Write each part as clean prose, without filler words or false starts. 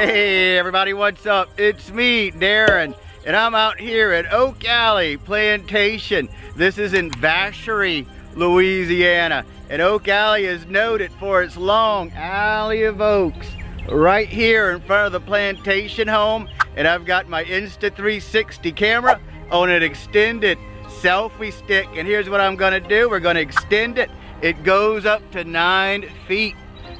Hey everybody, what's up? It's me, Darren, and I'm out here at Oak Alley Plantation. This is in Vacherie, Louisiana. And Oak Alley is noted for its long alley of oaks right here in front of the plantation home. And I've got my Insta360 camera on an extended selfie stick. And here's what I'm gonna do. We're gonna extend it. It goes up to 9 feet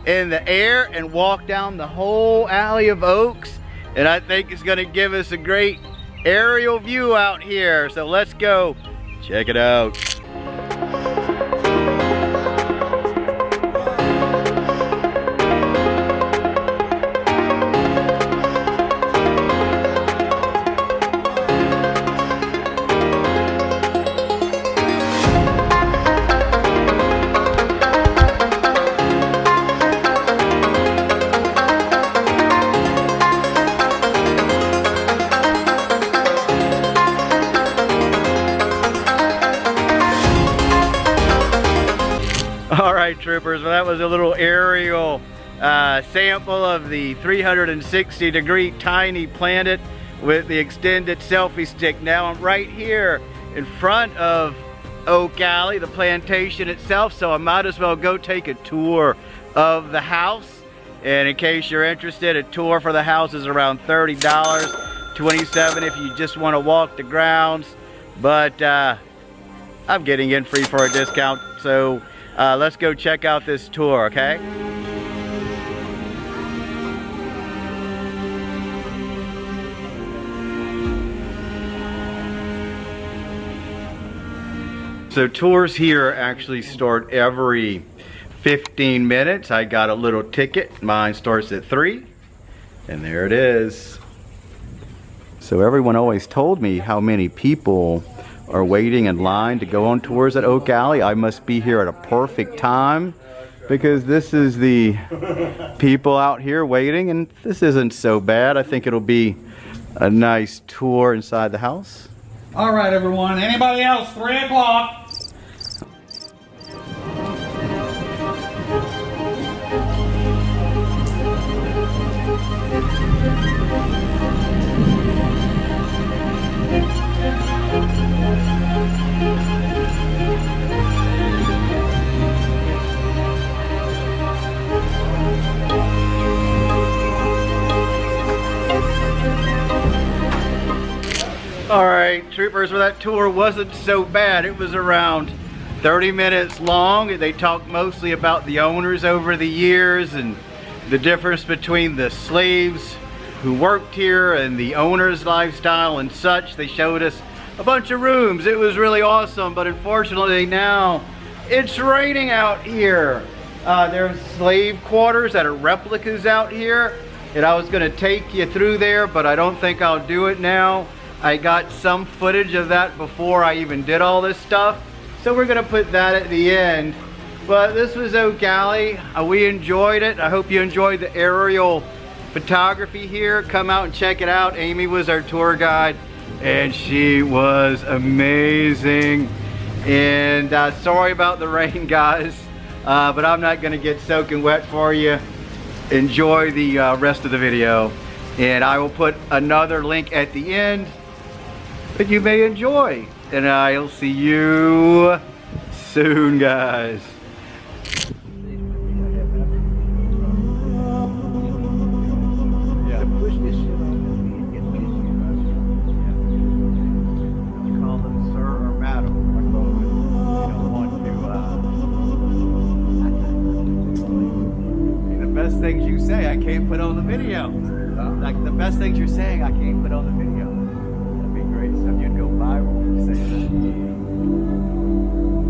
in the air and walk down the whole alley of oaks, and I think it's gonna give us a great aerial view out here. So let's go check it out. Alright troopers, well that was a little aerial sample of the 360-degree tiny planet with the extended selfie stick. Now I'm right here in front of Oak Alley, the plantation itself, so I might as well go take a tour of the house. And in case you're interested, a tour for the house is around $30, $27 if you just want to walk the grounds, but I'm getting in free for a discount, so let's go check out this tour, okay? So tours here actually start every 15 minutes. I got a little ticket. Mine starts at 3, and there it is. So everyone always told me how many people are waiting in line to go on tours at Oak Alley. I must be here at a perfect time because this is the people out here waiting, and this isn't so bad. I think it'll be a nice tour inside the house. All right, everyone. Anybody else? 3 o'clock. Alright troopers, well that tour wasn't so bad. It was around 30 minutes long. They talked mostly about the owners over the years and the difference between the slaves who worked here and the owners' lifestyle and such. They showed us a bunch of rooms. It was really awesome, but unfortunately now it's raining out here. There's slave quarters that are replicas out here, and I was going to take you through there, but I don't think I'll do it now. I got some footage of that before I even did all this stuff, so we're gonna put that at the end. But this was Oak Alley. We enjoyed it. I hope you enjoyed the aerial photography here. Come out and check it out. Amy was our tour guide, and she was amazing. And sorry about the rain, guys, but I'm not gonna get soaking wet for you. Enjoy the rest of the video, and I will put another link at the end that you may enjoy, and I'll see you soon, guys. Call them sir or madam. The best things you say I can't put on the video. Like the best things you're saying I can't put on the video. That'd be great. So you'd go viral for saying that.